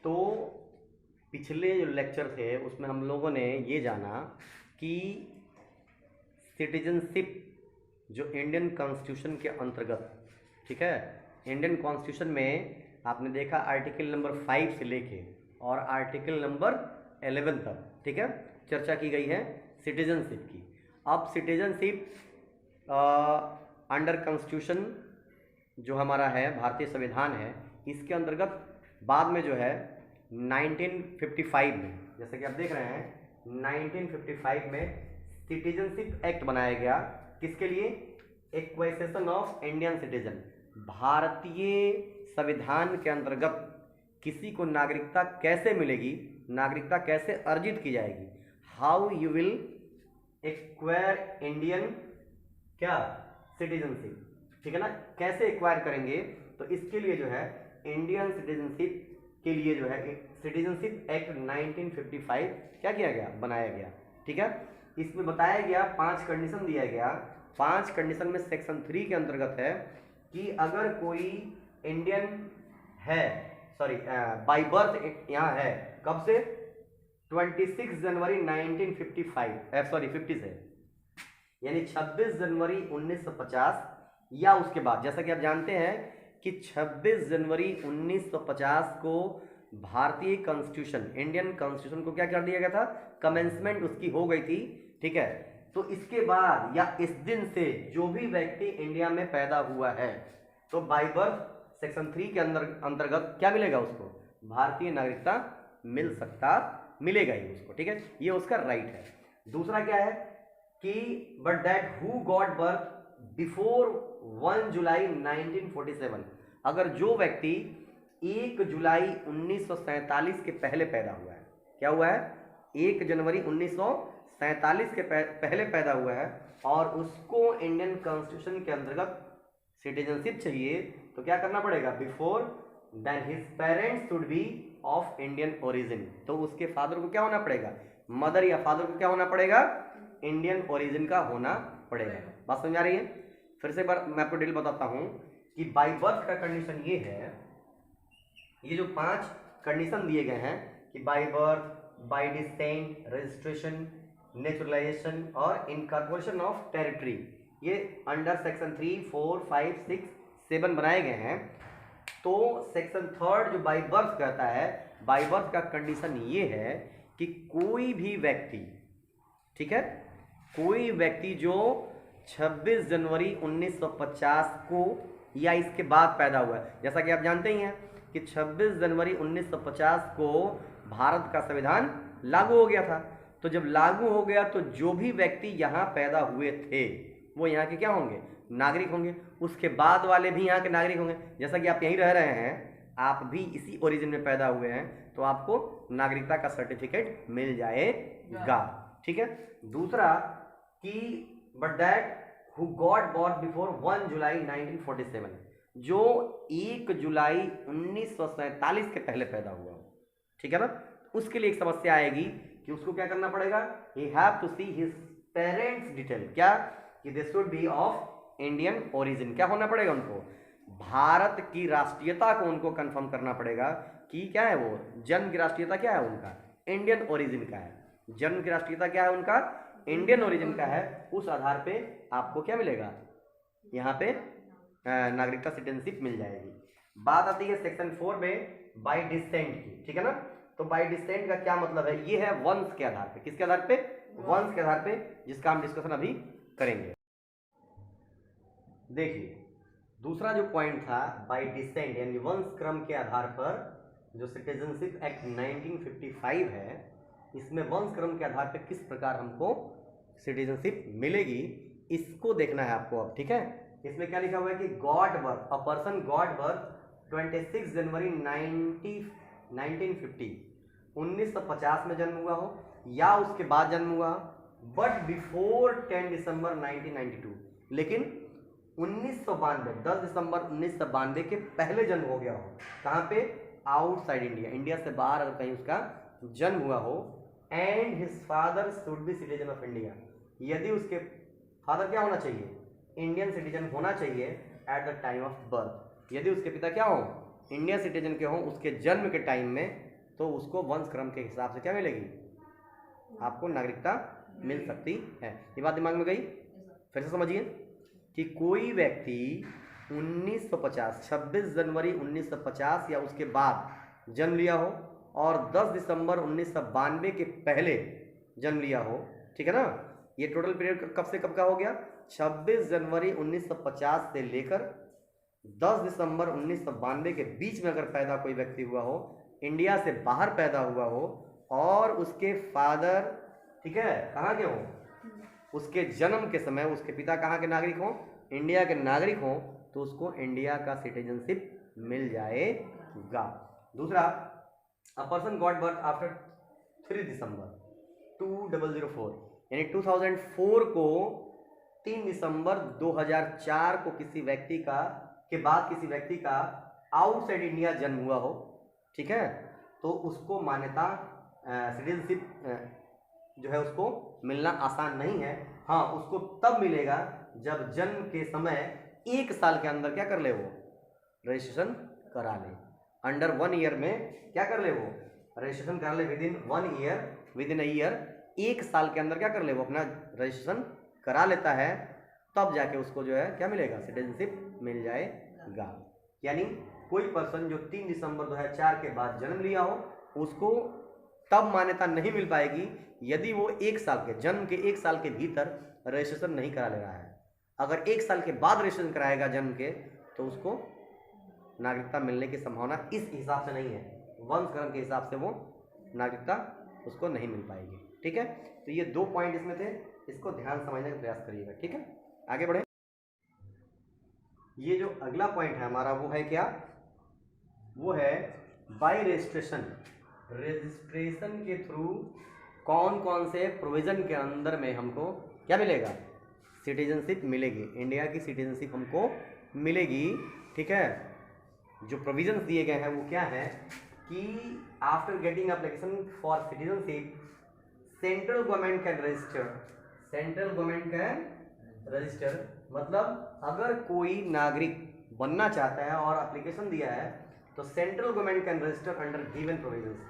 तो पिछले जो लेक्चर थे उसमें हम लोगों ने ये जाना कि सिटीजनशिप जो इंडियन कॉन्स्टिट्यूशन के अंतर्गत, ठीक है, इंडियन कॉन्स्टिट्यूशन में आपने देखा आर्टिकल नंबर 5 से लेके और आर्टिकल नंबर 11 तक, ठीक है, चर्चा की गई है सिटीजनशिप की। अब सिटीजनशिप अंडर कॉन्स्टिट्यूशन जो हमारा है, भारतीय संविधान है, इसके अंतर्गत बाद में जो है 1955 में, जैसे कि आप देख रहे हैं 1955 में सिटीजनशिप एक्ट बनाया गया। किसके लिए? Acquisition of Indian citizen. भारतीय संविधान के अंतर्गत किसी को नागरिकता कैसे मिलेगी, नागरिकता कैसे अर्जित की जाएगी, how you will acquire Indian क्या सिटीजनशिप, ठीक है ना, कैसे एक्वायर करेंगे। तो इसके लिए जो है इंडियन सिटीजनशिप के लिए जो है सिटीजनशिप एक्ट 1955 क्या किया गया, बनाया गया, ठीक है। इसमें बताया गया 5 कंडीशन दिया गया। 5 कंडीशन में सेक्शन 3 के अंतर्गत है कि अगर कोई इंडियन है, सॉरी बाय बर्थ यहाँ है, कब से, 26 जनवरी 1955 सॉरी 50 से, यानी 26 जनवरी 1950 या उसके बाद। जैसा कि आप जानते हैं कि 26 जनवरी 1950 को भारतीय कॉन्स्टिट्यूशन, इंडियन कॉन्स्टिट्यूशन को क्या कर दिया गया था, कमेंसमेंट उसकी हो गई थी, ठीक है। तो इसके बाद या इस दिन से जो भी व्यक्ति इंडिया में पैदा हुआ है तो बाय बर्थ सेक्शन 3 के अंतर्गत क्या मिलेगा उसको, भारतीय नागरिकता मिल सकता, मिलेगा ही उसको, ठीक है, ये उसका राइट है। दूसरा क्या है कि but that who got birth before 1 जुलाई 1947, अगर जो व्यक्ति 1 जुलाई 1947 के पहले पैदा हुआ है, क्या हुआ है, 1 जनवरी 1947 के पहले पैदा हुआ है और उसको इंडियन कॉन्स्टिट्यूशन के अंतर्गत सिटीजनशिप चाहिए, तो क्या करना पड़ेगा, before then his parents should be of Indian origin. तो उसके फादर को क्या होना पड़ेगा, मदर या फादर को क्या होना पड़ेगा, इंडियन ओरिजिन का होना पड़ेगा। बात समझ आ रही है? फिर से एक बार मैं आपको डिटेल बताता हूं कि बाय बर्थ का कंडीशन ये है, ये जो 5 कंडीशन दिए गए हैं कि by birth, bye decent, registration, naturalisation और इनकॉर्पोरेशन ऑफ टेरिटरी, ये अंडर सेक्शन 3, 4, 5, 6, 7 बनाए गए हैं। तो सेक्शन 3 जो बाय बर्थ कहता है, बाय बर्थ का कंडीशन ये है कि कोई भी व्यक्ति, ठीक है, कोई व्यक्ति जो 26 जनवरी 1950 को या इसके बाद पैदा हुआ है, जैसा कि आप जानते ही हैं कि 26 जनवरी 1950 को भारत का संविधान लागू हो गया था। तो जब लागू हो गया तो जो भी व्यक्ति यहाँ पैदा हुए थे वो यहाँ के क्या होंगे, नागरिक होंगे। उसके बाद वाले भी यहाँ के नागरिक होंगे। जैसा कि आप यहीं रह रहे हैं, आप भी इसी ओरिजिन में पैदा हुए हैं, तो आपको नागरिकता का सर्टिफिकेट मिल जाएगा, ठीक है। दूसरा कि but that who got born before 1 जुलाई 1947, जो 1 जुलाई 1947 के पहले पैदा हुआ हो, ठीक है ना, उसके लिए एक समस्या आएगी कि उसको क्या करना पड़ेगा, he have to see his parents detail, क्या कि they should be of Indian origin, क्या होना पड़ेगा उनको, भारत की राष्ट्रीयता को उनको कंफर्म करना पड़ेगा कि क्या है वो, जन्म की राष्ट्रीयता क्या है उनका, इंडियन ओरिजिन का है, जन्म की राष्ट्रीयता क्या है उनका, इंडियन ओरिजिन का है। उस आधार पे आपको क्या मिलेगा, यहाँ पे नागरिकता सिटीजनशिप मिल जाएगी। बात आती है सेक्शन 4 में बाय डिसेंट की, ठीक है ना। तो बाय डिसेंट का क्या मतलब है, ये है वंश के आधार पे, किसके आधार पे, वंश के आधार पे, जिसका हम डिस्कशन अभी करेंगे। देखिए दूसरा जो पॉइंट था बाय डिसेंट यानी वंश क्रम के आधार पर, जो सिटीजनशिप एक्ट 1955 है, इसमें वंश क्रम के आधार पर किस प्रकार हमको सिटीजनशिप मिलेगी, इसको देखना है आपको अब, ठीक है। इसमें क्या लिखा हुआ है कि got birth, a person got birth 26 जनवरी 1950 में जन्म हुआ हो या उसके बाद जन्म हुआ, बट बिफोर 10 दिसंबर 1992, लेकिन 1992 10 दिसंबर 1992 के पहले जन्म हो गया हो, कहाँ पे, आउटसाइड इंडिया, इंडिया से बाहर अगर कहीं उसका जन्म हुआ हो, and his father should be citizen of India, यदि उसके फादर क्या होना चाहिए, इंडियन सिटीजन होना चाहिए at the time of birth, यदि उसके पिता क्या हो, इंडियन सिटीजन के हों उसके जन्म के टाइम में, तो उसको वंश क्रम के हिसाब से क्या मिलेगी, आपको नागरिकता मिल सकती है। ये बात दिमाग में गई? फिर से समझिए कि कोई व्यक्ति 1950 26 जनवरी 1950 या उसके बाद जन्म लिया हो और 10 दिसंबर 1992 के पहले जन्म लिया हो, ठीक है ना, ये टोटल पीरियड कब से कब का हो गया, 26 जनवरी 1950 से लेकर 10 दिसंबर 1992 के बीच में अगर पैदा कोई व्यक्ति हुआ हो, इंडिया से बाहर पैदा हुआ हो और उसके फादर, ठीक है, कहाँ के हो, उसके जन्म के समय उसके पिता कहाँ के नागरिक हों, इंडिया के नागरिक हों, तो उसको इंडिया का सिटीजनशिप मिल जाएगा। दूसरा, a person got birth after 3 दिसंबर 2004, यानी 2004 को 3 दिसंबर 2004 को किसी व्यक्ति का के बाद किसी व्यक्ति का आउटसाइड इंडिया जन्म हुआ हो, ठीक है, तो उसको मान्यता सिटीजनशिप जो है उसको मिलना आसान नहीं है। हाँ, उसको तब मिलेगा जब जन्म के समय 1 साल के अंदर क्या कर ले, वो रजिस्ट्रेशन करा ले। अंडर 1 ईयर में क्या कर ले, वो रजिस्ट्रेशन करा ले। विदिन अ ईयर 1 साल के अंदर क्या कर ले, वो अपना रजिस्ट्रेशन करा लेता है, तब जाके उसको जो है क्या मिलेगा, सिटीजनशिप मिल जाएगा। यानी कोई पर्सन जो 3 दिसंबर 2004 के बाद जन्म लिया हो, उसको तब मान्यता नहीं मिल पाएगी यदि वो 1 साल के जन्म के 1 साल के भीतर रजिस्ट्रेशन नहीं करा ले रहा है। अगर 1 साल के बाद रजिस्ट्रेशन कराएगा जन्म के, तो उसको नागरिकता मिलने की संभावना इस हिसाब से नहीं है, वंशक्रम के हिसाब से वो नागरिकता उसको नहीं मिल पाएगी। ठीक है, तो ये 2 पॉइंट इसमें थे, इसको ध्यान समझने का प्रयास करिएगा। ठीक है, आगे बढ़े। ये जो अगला पॉइंट है हमारा, वो है क्या, वो है बाय रजिस्ट्रेशन। रजिस्ट्रेशन के थ्रू कौन कौन से प्रोविजन के अंदर में हमको क्या मिलेगा, सिटीजनशिप मिलेगी, इंडिया की सिटीजनशिप हमको मिलेगी। ठीक है, जो प्रोविजंस दिए गए हैं वो क्या है कि after getting application for citizenship central government can register, central government can register, मतलब अगर कोई नागरिक बनना चाहता है और एप्लीकेशन दिया है, तो central government can register under given provisions.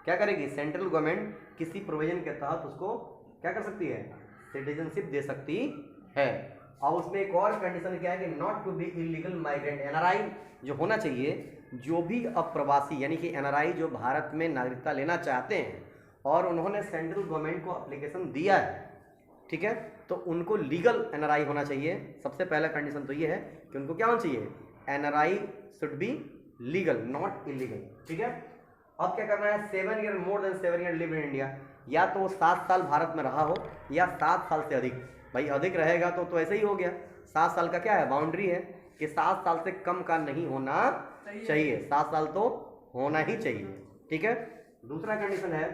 क्या करेगी, सेंट्रल गवर्नमेंट किसी प्रोविजन के तहत उसको क्या कर सकती है, सिटीजनशिप दे सकती है। और उसमें एक और कंडीशन क्या है कि not to be illegal migrant. NRI जो होना चाहिए, जो भी अप्रवासी यानी कि एनआरआई जो भारत में नागरिकता लेना चाहते हैं और उन्होंने सेंट्रल गवर्नमेंट को एप्लीकेशन दिया है, ठीक है, तो उनको लीगल एनआरआई होना चाहिए। सबसे पहला कंडीशन तो ये है कि उनको क्या होना चाहिए, NRI should be legal not illegal. ठीक है, अब क्या करना है, 7 year more than 7 year live in India, या तो वो 7 साल भारत में रहा हो या 7 साल से अधिक। भाई अधिक रहेगा तो ऐसे ही हो गया, 7 साल का क्या है, बाउंड्री है कि 7 साल से कम का नहीं होना चाहिए, 7 साल तो होना ही चाहिए। ठीक है, दूसरा कंडीशन है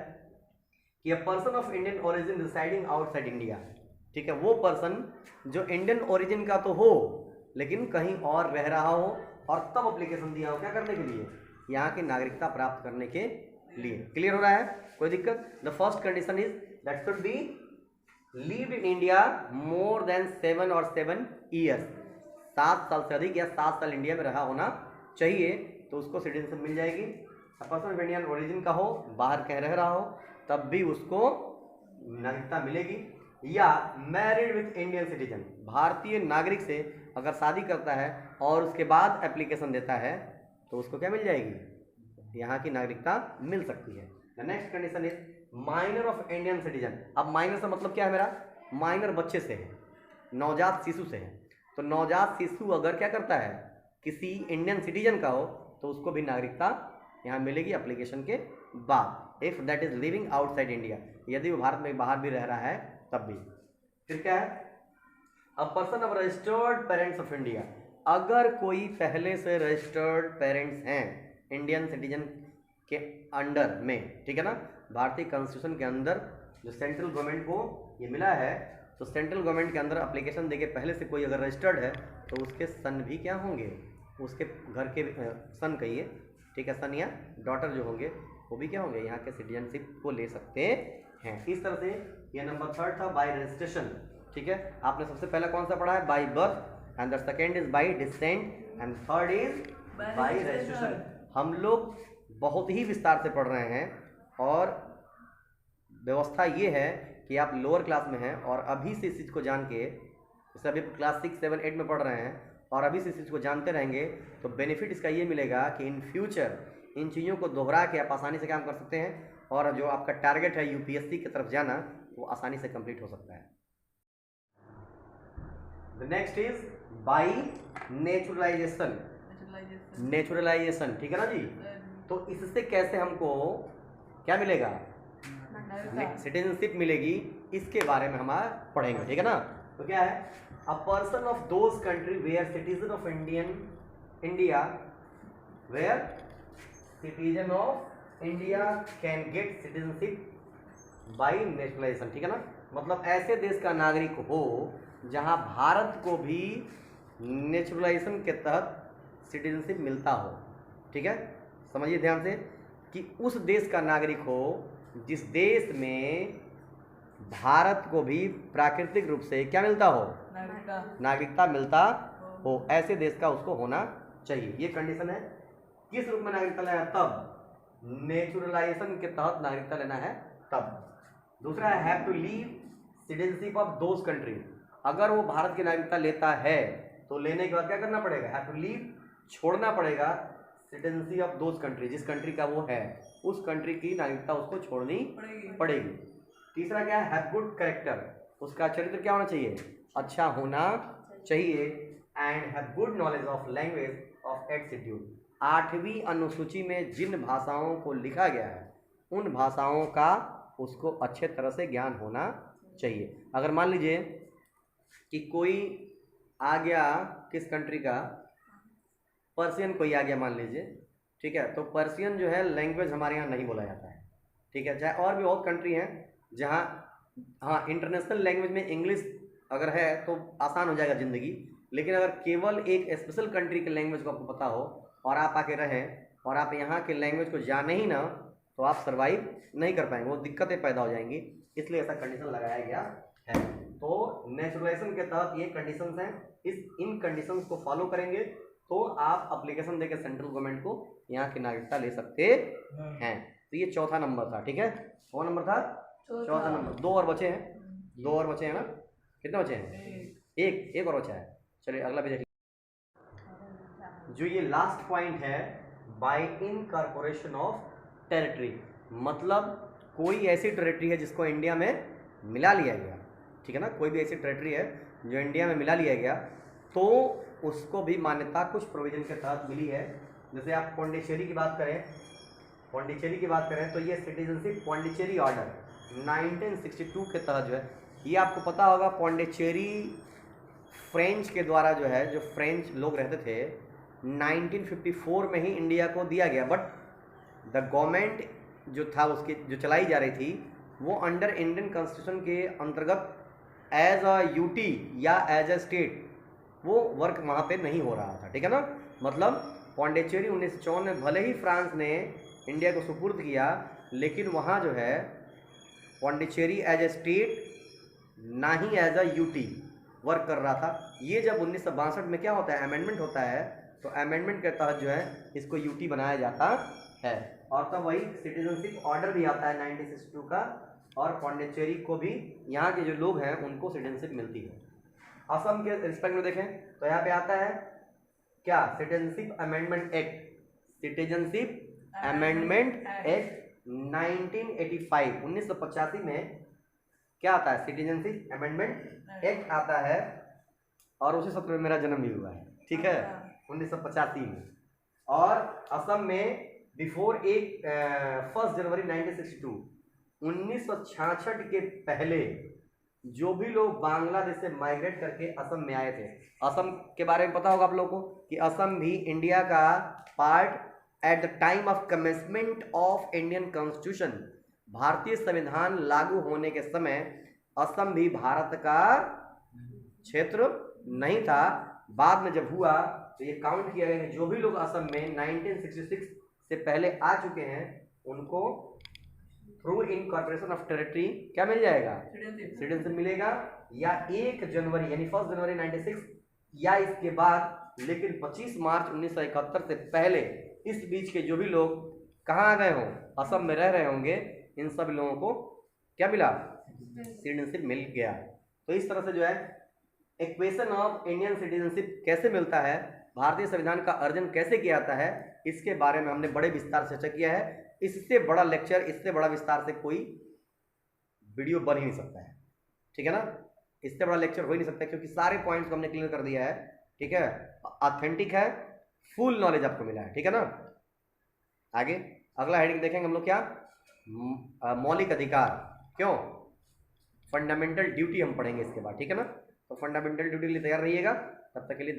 कि अ person of Indian origin residing outside India. ठीक है, वो पर्सन जो इंडियन ओरिजिन का तो हो लेकिन कहीं और रह रहा हो और तब एप्लीकेशन दिया हो, क्या करने के लिए, यहाँ की नागरिकता प्राप्त करने के लिए। क्लियर हो रहा है, कोई दिक्कत? The first condition is that should be lived in India more than 7 और 7 ईयर्स, 7 साल से अधिक या 7 साल इंडिया में रहा होना चाहिए, तो उसको सिटीजनशिप मिल जाएगी। पर्सन ऑफ इंडियन ओरिजिन का हो, बाहर कह रह रहा हो, तब भी उसको नागरिकता मिलेगी। या मैरिड विथ इंडियन सिटीजन, भारतीय नागरिक से अगर शादी करता है और उसके बाद एप्लीकेशन देता है, तो उसको क्या मिल जाएगी, यहाँ की नागरिकता मिल सकती है। The next condition is minor of Indian citizen. अब माइनर से मतलब क्या है मेरा, माइनर बच्चे से है, नवजात शिशु से है। तो नवजात शिशु अगर क्या करता है, किसी इंडियन सिटीजन का हो, तो उसको भी नागरिकता यहाँ मिलेगी एप्लीकेशन के बाद, if that is living outside India, यदि वो भारत में बाहर भी रह रहा है तब भी। फिर क्या है, a person of registered parents of India, अगर कोई पहले से रजिस्टर्ड पेरेंट्स हैं इंडियन सिटीजन के अंडर में, ठीक है ना, भारतीय कॉन्स्टिट्यूशन के अंदर जो सेंट्रल गवर्नमेंट को ये मिला है, तो सेंट्रल गवर्नमेंट के अंदर एप्लीकेशन देके पहले से कोई अगर रजिस्टर्ड है, तो उसके सन भी क्या होंगे, उसके घर के सन कहिए, ठीक है, सन या डॉटर जो होंगे वो भी क्या होंगे, यहाँ के सिटीजनशिप को ले सकते हैं। इस तरह से ये नंबर 3 था बाय रजिस्ट्रेशन। ठीक है, आपने सबसे पहला कौन सा पढ़ा है, by birth, and the second is by decent, and third is by registration. हम लोग बहुत ही विस्तार से पढ़ रहे हैं और व्यवस्था ये है कि आप लोअर क्लास में हैं और अभी से इस चीज़ को जान के, जैसे अभी क्लास 6, 7, 8 में पढ़ रहे हैं और अभी से इस चीज़ को जानते रहेंगे तो बेनिफिट इसका ये मिलेगा कि इन फ्यूचर इन चीज़ों को दोहरा के आप आसानी से काम कर सकते हैं और जो आपका टारगेट है यूपीएससी की तरफ जाना वो आसानी से कंप्लीट हो सकता है। The next is by naturalisation. Naturalisation, ठीक है ना जी। तो इससे कैसे हमको क्या मिलेगा, सिटीजनशिप मिलेगी, इसके बारे में हम पढ़ेंगे, ठीक है ना। तो क्या है, a person of those country were citizen of India were citizen of India can get citizenship by nationalisation, ठीक है ना। मतलब ऐसे देश का नागरिक हो जहां भारत को भी नेचुरलाइजेशन के तहत सिटीजनशिप मिलता हो, ठीक है। समझिए ध्यान से कि उस देश का नागरिक हो जिस देश में भारत को भी प्राकृतिक रूप से क्या मिलता हो, नागरिकता मिलता हो, ऐसे देश का उसको होना चाहिए। ये कंडीशन है। किस रूप में नागरिकता लेना है, तब नेचुरलाइजेशन के तहत नागरिकता लेना है तब। दूसरा है have to leave citizenship of those country. अगर वो भारत की नागरिकता लेता है तो लेने के बाद क्या करना पड़ेगा, हैव टू लीव, छोड़ना पड़ेगा सिटीजनशिप ऑफ दोज कंट्री, जिस कंट्री का वो है उस कंट्री की नागरिकता उसको छोड़नी पड़ेगी। तीसरा क्या है, हैव गुड कैरेक्टर, उसका चरित्र क्या होना चाहिए, अच्छा होना चाहिए। And have good knowledge of language of 8th schedule. 8वीं अनुसूची में जिन भाषाओं को लिखा गया है उन भाषाओं का उसको अच्छे तरह से ज्ञान होना चाहिए। अगर मान लीजिए कि कोई आ गया, किस कंट्री का, पर्शियन कोई आ गया मान लीजिए, ठीक है, तो पर्शियन जो है लैंग्वेज हमारे यहाँ नहीं बोला जाता है, ठीक है। चाहे और भी बहुत कंट्री हैं जहाँ हाँ इंटरनेशनल लैंग्वेज में इंग्लिश अगर है तो आसान हो जाएगा ज़िंदगी, लेकिन अगर केवल एक स्पेशल कंट्री के लैंग्वेज को आपको पता हो और आप आके रहें और आप यहाँ के लैंग्वेज को जाने ही ना, तो आप सर्वाइव नहीं कर पाएंगे, वो दिक्कतें पैदा हो जाएंगी। इसलिए ऐसा कंडीशन लगाया गया है। तो नेचुरलाइजेशन के तहत ये कंडीशंस हैं, इन कंडीशंस को फॉलो करेंगे तो आप अप्लीकेशन देकर सेंट्रल गवर्नमेंट को यहाँ की नागरिकता ले सकते हैं। तो ये चौथा नंबर था, ठीक है। कौन नंबर था, चौथा नंबर। दो और बचे हैं ना, कितने बचे हैं, एक और बचा है। चलिए अगला भी देख। जो ये लास्ट पॉइंट है, बाय इनकॉर्पोरेशन ऑफ टेरिटरी, मतलब कोई ऐसी टेरिटरी है जिसको इंडिया में मिला लिया गया, ठीक है ना। कोई भी ऐसी टेरिटरी है जो इंडिया में मिला लिया गया तो उसको भी मान्यता कुछ प्रोविजन के तहत मिली है। जैसे आप पौंडीचेरी की बात करें तो ये सिटीजनशिप पौंडीचेरी ऑर्डर 1962 के तहत जो है, ये आपको पता होगा, पौंडीचेरी फ्रेंच के द्वारा जो है, जो फ्रेंच लोग रहते थे 1954 में ही इंडिया को दिया गया। बट द गवर्नमेंट जो था उसकी जो चलाई जा रही थी वो अंडर इंडियन कॉन्स्टिट्यूशन के अंतर्गत एज अ यूटी या एज अ स्टेट वो वर्क वहाँ पे नहीं हो रहा था, ठीक है ना। मतलब पौंडीचेरी 1954 में भले ही फ्रांस ने इंडिया को सुपुर्द किया, लेकिन वहाँ जो है पौंडीचेरी एज ए स्टेट ना ही एज अ यूटी वर्क कर रहा था। ये जब 1962 में क्या होता है, अमेंडमेंट होता है, तो अमेंडमेंट के तहत जो है इसको यूटी बनाया जाता है और तब वही सिटीजनशिप ऑर्डर भी आता है 1962 का, और पौंडीचेरी को भी यहाँ के जो लोग हैं उनको सिटीजनशिप मिलती है। असम के रिस्पेक्ट में देखें तो यहाँ पे आता है क्या, सिटीजनशिप अमेंडमेंट एक्ट 1985, 1985 में क्या आता है, सिटीजनशिप अमेंडमेंट एक्ट आता है, और उसी सत्र में मेरा जन्म भी हुआ है, ठीक है, 1985 में। और असम में बिफोर 1 जनवरी 1962, 1966 के पहले जो भी लोग बांग्लादेश से माइग्रेट करके असम में आए थे, असम के बारे में पता होगा आप लोगों को कि असम भी इंडिया का part at the time of commencement of Indian constitution. भारतीय संविधान लागू होने के समय असम भी भारत का क्षेत्र नहीं था। बाद में जब हुआ तो ये काउंट किया गया कि जो भी लोग असम में 1966 से पहले आ चुके हैं उनको थ्रू इनकॉर्पोरेशन ऑफ टेरिटरी क्या मिल जाएगा, सिटीजनशिप मिलेगा, या 1 जनवरी यानी 1 जनवरी 96 या इसके बाद, लेकिन 25 मार्च 1971 से पहले इस बीच के जो भी लोग कहाँ आ गए हो, असम में रह रहे होंगे, इन सब लोगों को क्या मिला, सिटीजनशिप मिल गया। तो इस तरह से जो है इक्वेशन ऑफ इंडियन सिटीजनशिप कैसे मिलता है, भारतीय संविधान का अर्जन कैसे किया जाता है, इसके बारे में हमने बड़े विस्तार से चर्चा किया है। इससे बड़ा लेक्चर, इससे बड़ा विस्तार से कोई वीडियो बन ही नहीं सकता है, ठीक है ना। इससे बड़ा लेक्चर हो ही नहीं सकता, क्योंकि सारे पॉइंट्स को हमने क्लियर कर दिया है, ठीक है। ऑथेंटिक है, फुल नॉलेज आपको मिला है, ठीक है ना। आगे अगला हेडिंग देखेंगे हम लोग, क्या मौलिक अधिकार, क्यों, फंडामेंटल ड्यूटी हम पढ़ेंगे इसके बाद, ठीक है ना। तो फंडामेंटल ड्यूटी के लिए तैयार रहिएगा, तब तक के लिए